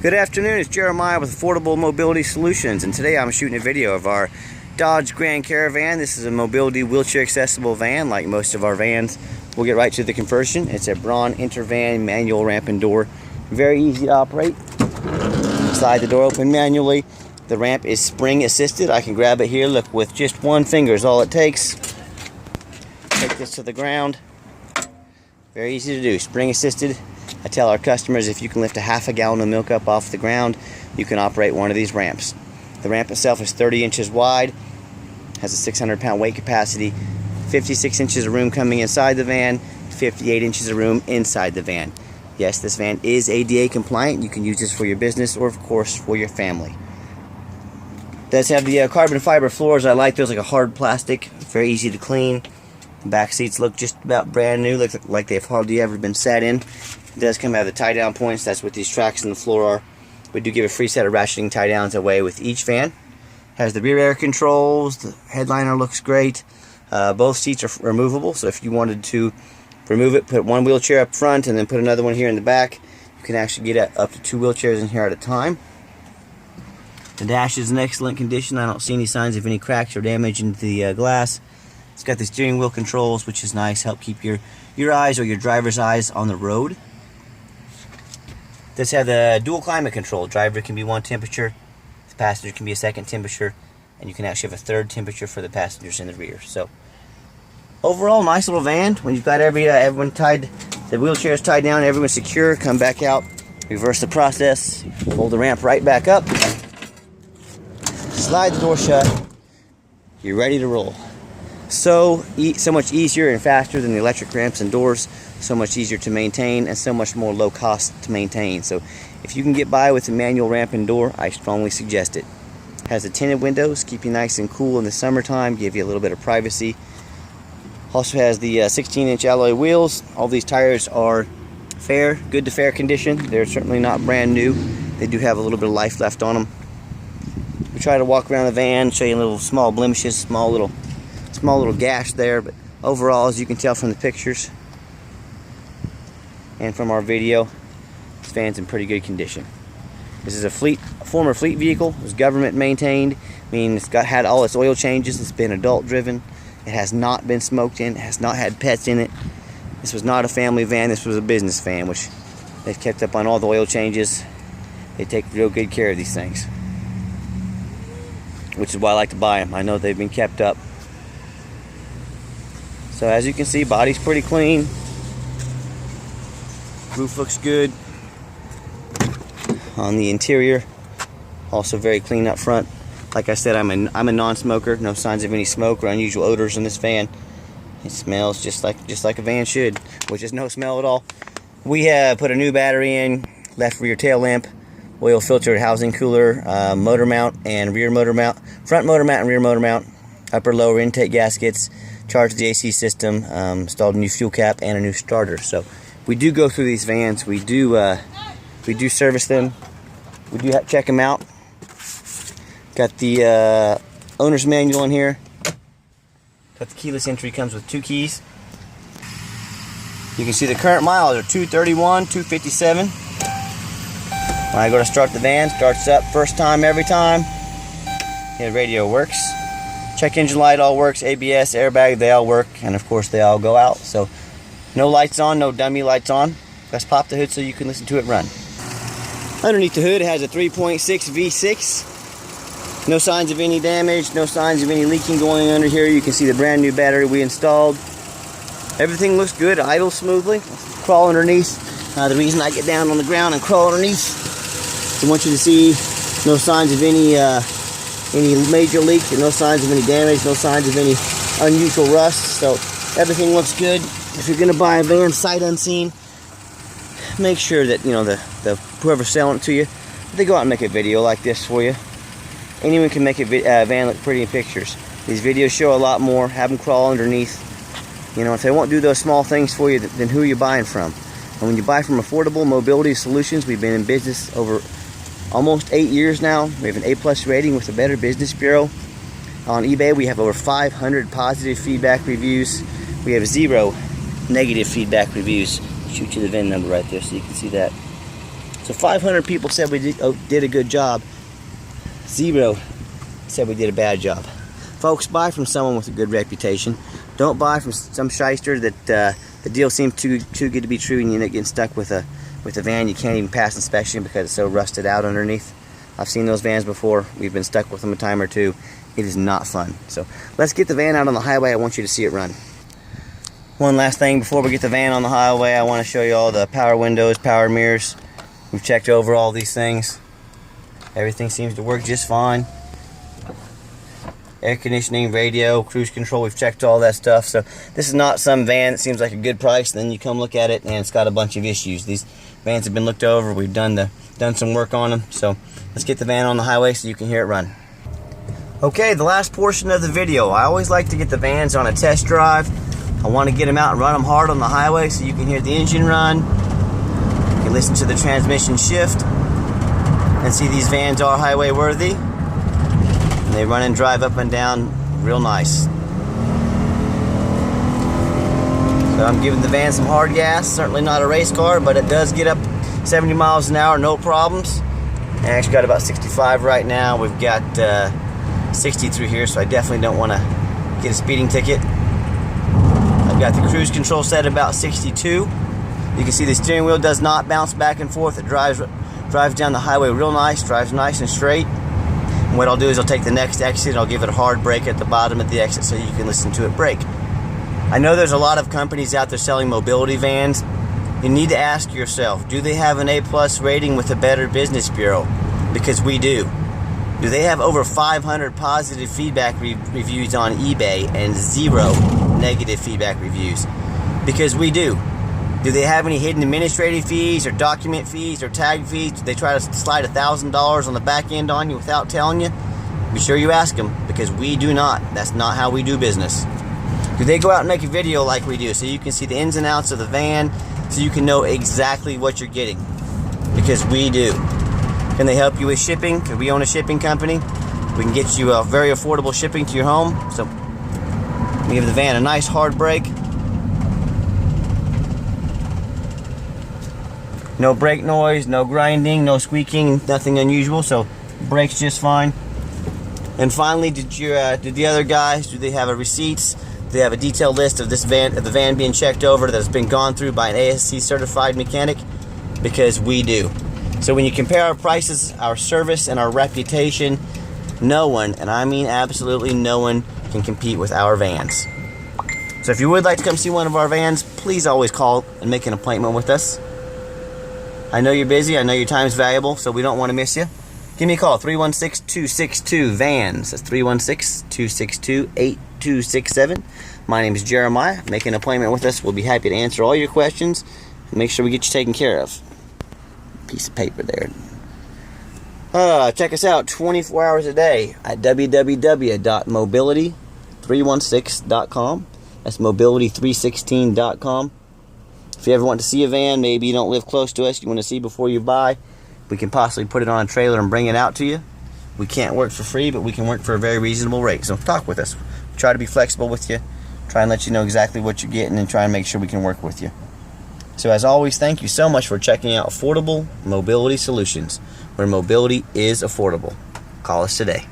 Good afternoon, it's Jeremiah with Affordable Mobility Solutions, and today I'm shooting a video of our Dodge Grand Caravan. This is a mobility wheelchair accessible van. Like most of our vans, we'll get right to the conversion. It's a Braun Intervan manual ramp and door. Very easy to operate. Slide the door open manually. The ramp is spring assisted. I can grab it here. Look, with just one finger is all it takes. Take this to the ground. Very easy to do. Spring assisted. I tell our customers if you can lift a half a gallon of milk up off the ground, you can operate one of these ramps. The ramp itself is 30 inches wide, has a 600-pound weight capacity, 56 inches of room coming inside the van, 58 inches of room inside the van. Yes, this van is ADA compliant. You can use this for your business or, of course, for your family. It does have the carbon fiber floors. I like those, like a hard plastic. Very easy to clean. The back seats look just about brand new, look like they've hardly ever been sat in. It does come out of the tie-down points. That's what these tracks in the floor are. We do give a free set of ratcheting tie-downs away with each van. Has the rear air controls. The headliner looks great. Both seats are removable, so if you wanted to remove it, put one wheelchair up front and then put another one here in the back, you can actually get up to 2 wheelchairs in here at a time. The dash is in excellent condition. I don't see any signs of any cracks or damage in the glass. It's got the steering wheel controls, which is nice. Help keep your eyes or your driver's eyes on the road. This has the dual climate control. Driver can be one temperature, the passenger can be a second temperature, and you can actually have a third temperature for the passengers in the rear. So overall, nice little van. When you've got everyone tied, the wheelchair is tied down, everyone's secure. Come back out, reverse the process, pull the ramp right back up, slide the door shut. You're ready to roll. So much easier and faster than the electric ramps and doors, so much easier to maintain and so much more low cost to maintain. So if you can get by with a manual ramp and door, I strongly suggest it. Has the tinted windows, keep you nice and cool in the summertime, give you a little bit of privacy. Also has the 16-inch alloy wheels. All these tires are good to fair condition. They're certainly not brand new. They do have a little bit of life left on them. We try to walk around the van, show you little small blemishes, small little gash there, but overall, as you can tell from the pictures and from our video, this van's in pretty good condition. This is a former fleet vehicle. It was government maintained, meaning it's had all its oil changes. It's been adult driven. It has not been smoked in. It has not had pets in it. This was not a family van. This was a business van, which they've kept up on all the oil changes. They take real good care of these things, which is why I like to buy them. I know they've been kept up. So as you can see, body's pretty clean. Roof looks good. On the interior, also very clean up front. Like I said, I'm a non-smoker. No signs of any smoke or unusual odors in this van. It smells just like a van should, which is no smell at all. We have put a new battery in, left rear tail lamp, oil filtered housing cooler, motor mount and rear motor mount, front motor mount and rear motor mount, upper lower intake gaskets, charged the AC system, installed a new fuel cap and a new starter. So we do go through these vans. We do service them. We do check them out. Got the owner's manual in here. Got the keyless entry. Comes with 2 keys. You can see the current miles are 231, 257. When I go to start the van, starts up first time every time. The radio works. Check engine light all works, ABS, airbag, they all work, and of course they all go out. So no lights on, no dummy lights on. Let's pop the hood so you can listen to it run. Underneath the hood it has a 3.6 V6. No signs of any damage, no signs of any leaking going under here. You can see the brand new battery we installed. Everything looks good, idles smoothly. Let's crawl underneath. The reason I get down on the ground and crawl underneath is I want you to see no signs of any major leaks, and no signs of any damage, no signs of any unusual rust. So everything looks good. If you're going to buy a van sight unseen, make sure that whoever's selling it to you, they go out and make a video like this for you. Anyone can make a van look pretty in pictures. These videos show a lot more. Have them crawl underneath. If they won't do those small things for you, then who are you buying from? And when you buy from Affordable Mobility Solutions, we've been in business over almost 8 years now. We have an A+ rating with the Better Business Bureau. On eBay, we have over 500 positive feedback reviews. We have 0 negative feedback reviews. Shoot you the VIN number right there so you can see that. So 500 people said we did a good job. 0 said we did a bad job. Folks, buy from someone with a good reputation. Don't buy from some shyster that the deal seems too good to be true, and you end up getting stuck with a van you can't even pass inspection because it's so rusted out underneath. I've seen those vans before. We've been stuck with them a time or two. It is not fun. So let's get the van out on the highway. I want you to see it run. One last thing before we get the van on the highway, I want to show you all the power windows, power mirrors. We've checked over all these things. Everything seems to work just fine. Air conditioning, radio, cruise control, we've checked all that stuff. So this is not some van that seems like a good price, and then you come look at it and it's got a bunch of issues. These vans have been looked over. We've done some work on them. So let's get the van on the highway so you can hear it run. Okay, the last portion of the video. I always like to get the vans on a test drive. I want to get them out and run them hard on the highway so you can hear the engine run. You can listen to the transmission shift and see these vans are highway worthy. And they run and drive up and down real nice. So I'm giving the van some hard gas. Certainly not a race car, but it does get up 70 miles an hour, no problems. I actually got about 65 right now. We've got 60 through here, so I definitely don't want to get a speeding ticket. I've got the cruise control set about 62. You can see the steering wheel does not bounce back and forth. It drives down the highway real nice, drives nice and straight. And what I'll do is I'll take the next exit and I'll give it a hard brake at the bottom of the exit so you can listen to it brake. I know there's a lot of companies out there selling mobility vans. You need to ask yourself, do they have an A+ rating with the Better Business Bureau? Because we do. Do they have over 500 positive feedback reviews on eBay and 0 negative feedback reviews? Because we do. Do they have any hidden administrative fees or document fees or tag fees? Do they try to slide $1,000 on the back end on you without telling you? Be sure you ask them, because we do not. That's not how we do business. Do they go out and make a video like we do so you can see the ins and outs of the van, so you can know exactly what you're getting? Because we do. Can they help you with shipping? Because we own a shipping company. We can get you a very affordable shipping to your home. So we give the van a nice hard brake. No brake noise, no grinding, no squeaking, nothing unusual. So brakes just fine. And finally, did the other guys, do they have a receipts? Do they have a detailed list of the van being checked over that has been gone through by an ASC certified mechanic? Because we do. So when you compare our prices, our service, and our reputation, no one, and I mean absolutely no one, can compete with our vans. So if you would like to come see one of our vans, please always call and make an appointment with us. I know you're busy, I know your time's valuable, so we don't want to miss you. Give me a call, 316-262-VANS. That's 316-262-8267. My name is Jeremiah. Make an appointment with us. We'll be happy to answer all your questions and make sure we get you taken care of. Piece of paper there. Check us out 24 hours a day at www.mobility316.com. That's mobility316.com. If you ever want to see a van, maybe you don't live close to us, you want to see before you buy, we can possibly put it on a trailer and bring it out to you. We can't work for free, but we can work for a very reasonable rate. So talk with us. Try to be flexible with you. Try and let you know exactly what you're getting and try and make sure we can work with you. So as always, thank you so much for checking out Affordable Mobility Solutions, where mobility is affordable. Call us today.